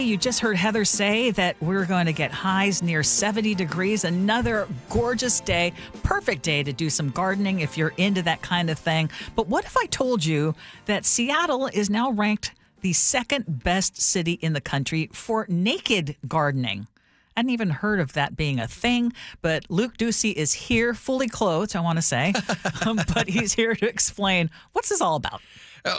you just heard Heather say that we're going to get highs near 70 degrees. Another gorgeous day, perfect day to do some gardening if you're into that kind of thing. But what if I told you that Seattle is now ranked the second best city in the country for naked gardening? I hadn't even heard of that being a thing, but Luke Ducey is here, fully clothed, I want to say. But he's here to explain what's this all about.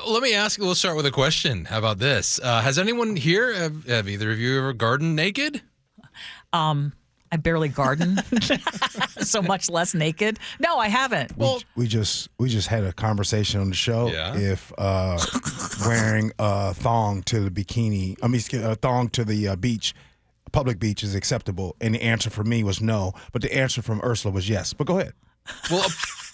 Let me ask you, we'll start with a question. How about this? Has anyone here, have either of you ever gardened naked? I barely garden, so much less naked. No, I haven't. Well, we just had a conversation on the show. Yeah. If wearing a thong to the a thong to the beach, public beach, is acceptable, and the answer for me was no, but the answer from Ursula was yes. But go ahead. Well,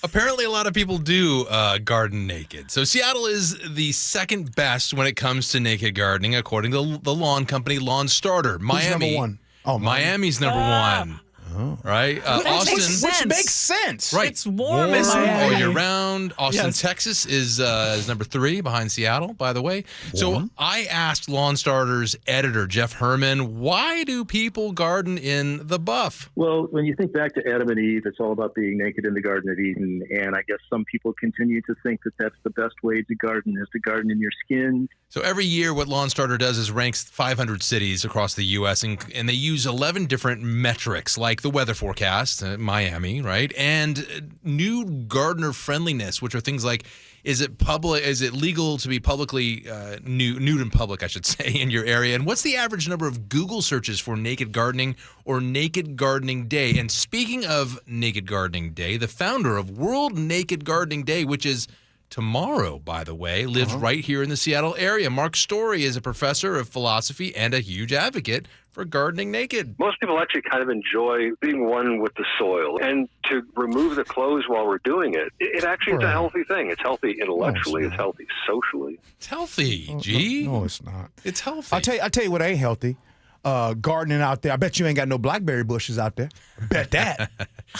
apparently a lot of people do garden naked. So Seattle is the second best when it comes to naked gardening, according to the lawn company Lawn Starter. Who's number one? Oh, Miami's number one. Oh. Right? Austin. Which makes sense. Right. It's warm in all Miami. year round. Austin, Yes. Texas is number 3 behind Seattle, by the way. So I asked Lawn Starter's editor, Jeff Herman, why do people garden in the buff? Well, when you think back to Adam and Eve, it's all about being naked in the Garden of Eden. And I guess some people continue to think that that's the best way to garden, is to garden in your skin. So every year what Lawn Starter does is ranks 500 cities across the U.S., and they use 11 different metrics, like the weather forecast, Miami, right? And new gardener friendliness, which are things like, is it legal to be publicly nude in public, I should say, in your area? And what's the average number of Google searches for naked gardening or Naked Gardening Day? And speaking of Naked Gardening Day, the founder of World Naked Gardening Day, which is tomorrow, by the way, lives right here in the Seattle area. Mark Story is a professor of philosophy and a huge advocate for gardening naked. Most people actually kind of enjoy being one with the soil. And to remove the clothes while we're doing it, it actually is a healthy thing. It's healthy intellectually. It's healthy socially. It's healthy, Gee. No, it's not. It's healthy. I'll tell you what ain't healthy. Gardening out there. I bet you ain't got no blackberry bushes out there. Bet that.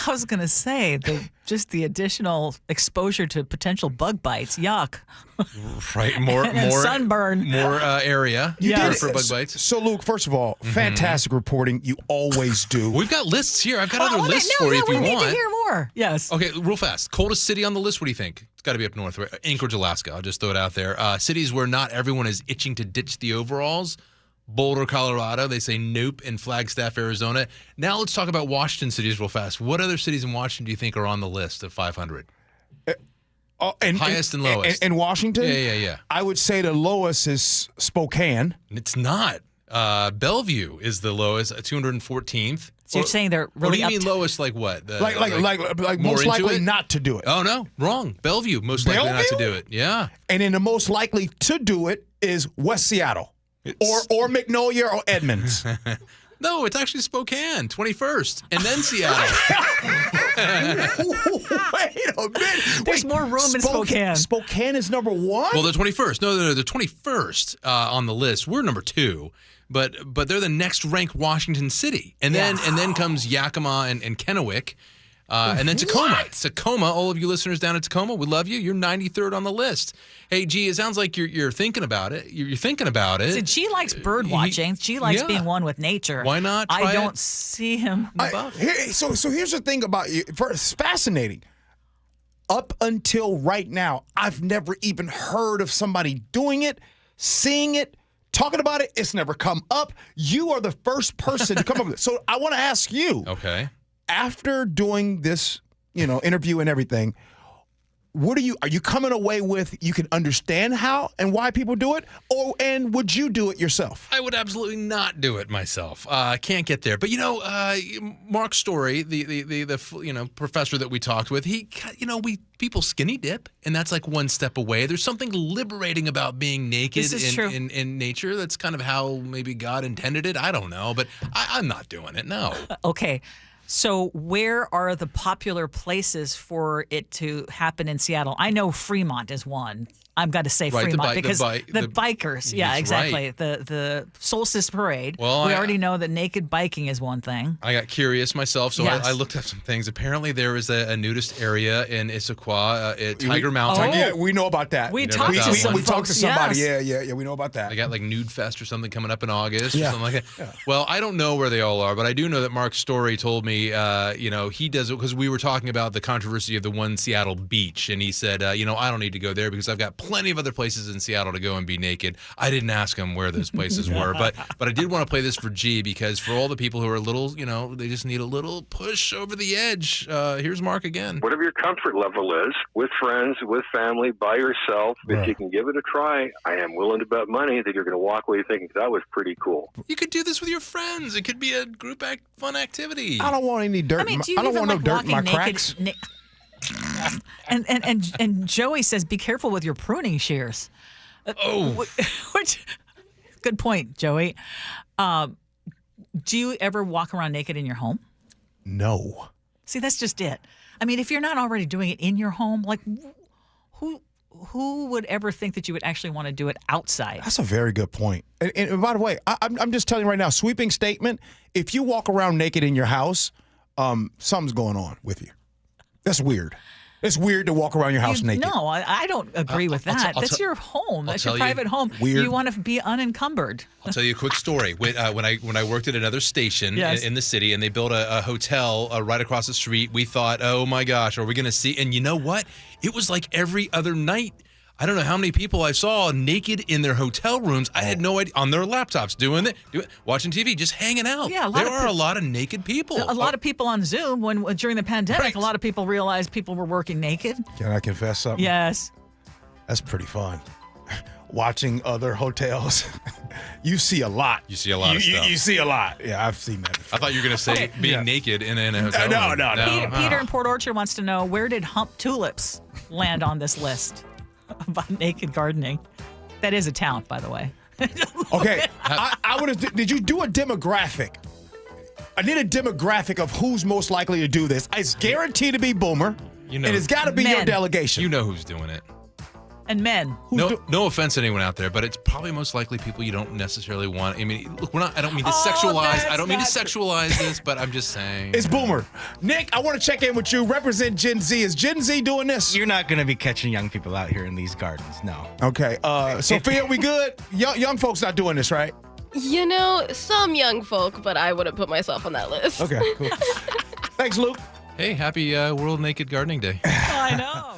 I was going to say, just the additional exposure to potential bug bites. Yuck. Right, more sunburn. more area for bug bites. So, Luke, first of all, fantastic reporting. You always do. We've got lists here. I've got other lists for you if you we want. need to hear more. Yes. Okay, real fast. Coldest city on the list, what do you think? It's got to be up north, right? Anchorage, Alaska. I'll just throw it out there. Cities where not everyone is itching to ditch the overalls. Boulder, Colorado, they say nope. In Flagstaff, Arizona. Now let's talk about Washington cities real fast. What other cities in Washington do you think are on the list of 500? Highest and lowest. In Washington? Yeah. I would say the lowest is Spokane. It's not. Bellevue is the lowest, 214th. So you're saying they're really What do you mean lowest, like what? Like more most into likely it? not to do it. Oh, no, wrong. Bellevue, most likely not to do it. Yeah. And then the most likely to do it is West Seattle or Magnolia or Edmonds. No, it's actually Spokane, 21st, and then Seattle. Wait a minute. There's more room in Spokane. Spokane is number one? Well, they're 21st. No, they're 21st on the list. We're number 2, but they're the next ranked Washington city, and then comes Yakima and Kennewick, and then Tacoma. What? Tacoma, all of you listeners down at Tacoma, we love you. You're 93rd on the list. Hey, Gee, it sounds like you're thinking about it. You're thinking about it. So G likes bird watching. G likes being one with nature. Why not try I don't see him. So here's the thing about you. It's fascinating. Up until right now, I've never even heard of somebody doing it, seeing it, talking about it. It's never come up. You are the first person to come up with it. So I want to ask you. Okay. After doing this, interview and everything, are you coming away with you can understand how and why people do it, and would you do it yourself? I would absolutely not do it myself. Can't get there. But Mark Story, the professor that we talked with, people skinny dip, and that's like one step away. There's something liberating about being naked in nature. That's kind of how maybe God intended it. I don't know, but I'm not doing it. No. Okay. So where are the popular places for it to happen in Seattle? I know Fremont is one. I'm going to say Right, Fremont because the the bikers. Yeah, That's exactly. right. The Solstice Parade. Well, we I- already know that naked biking is one thing. I got curious myself, so Yes. I looked up some things. Apparently, there is a nudist area in Issaquah at Tiger Oh. Mountain. Yeah, we know about that. We You never talked got to that some one. we talked to folks, somebody. yes. Yeah, we know about that. They got like Nude Fest or something coming up in August or Yeah. something like that. Well, I don't know where they all are, but I do know that Mark Story told me, he does it because we were talking about the controversy of the one Seattle beach. And he said, I don't need to go there because I've got plenty of other places in Seattle to go and be naked. I didn't ask him where those places were, but I did want to play this for G because for all the people who are a little, they just need a little push over the edge. Here's Mark again. Whatever your comfort level is, with friends, with family, by yourself, Right. if you can give it a try, I am willing to bet money that you're going to walk away thinking that was pretty cool. You could do this with your friends. It could be a group fun activity. I don't want any dirt. I mean, do you I don't even want no like dirt in my walking cracks. naked? And Joey says, be careful with your pruning shears. Which, good point, Joey. Do you ever walk around naked in your home? No. See, that's just it. I mean, if you're not already doing it in your home, like who would ever think that you would actually want to do it outside? That's a very good point. And by the way, I'm just telling you right now, sweeping statement, if you walk around naked in your house, something's going on with you. That's weird. It's weird to walk around your house naked. No, I don't agree with that. That's your home. That's your private home. Weird. You want to be unencumbered. I'll tell you a quick story. When I worked at another station Yes. in the city, and they built a hotel right across the street, we thought, oh my gosh, are we going to see? And you know what? It was like every other night. I don't know how many people I saw naked in their hotel rooms. I had no idea, on their laptops, doing it, watching TV, just hanging out. Yeah, there are a lot of naked people. A lot of people on Zoom during the pandemic. Right. A lot of people realized people were working naked. Can I confess something? Yes. That's pretty fun. Watching other hotels. You see a lot. You see a lot of stuff. You see a lot. Yeah, I've seen that before. I thought you were going to say Okay. being naked in a hotel No, room. no. Peter in Port Orchard wants to know, where did hump tulips land on this list about naked gardening? That is a town, by the way. Okay, I would have. Did you do a demographic? I need a demographic of who's most likely to do this. It's guaranteed to be Boomer. You know- and it's got to be your Men. delegation. You know who's doing it. And men. No offense to anyone out there, but it's probably most likely people you don't necessarily want. I mean, look, I don't mean to sexualize. I don't mean to sexualize this, but I'm just saying. It's Boomer. Nick, I want to check in with you. Represent Gen Z. Is Gen Z doing this? You're not going to be catching young people out here in these gardens, no. Okay. Sophia, we good? Young folks not doing this, right? Some young folk, but I wouldn't put myself on that list. Okay, cool. Thanks, Luke. Hey, happy World Naked Gardening Day. I know.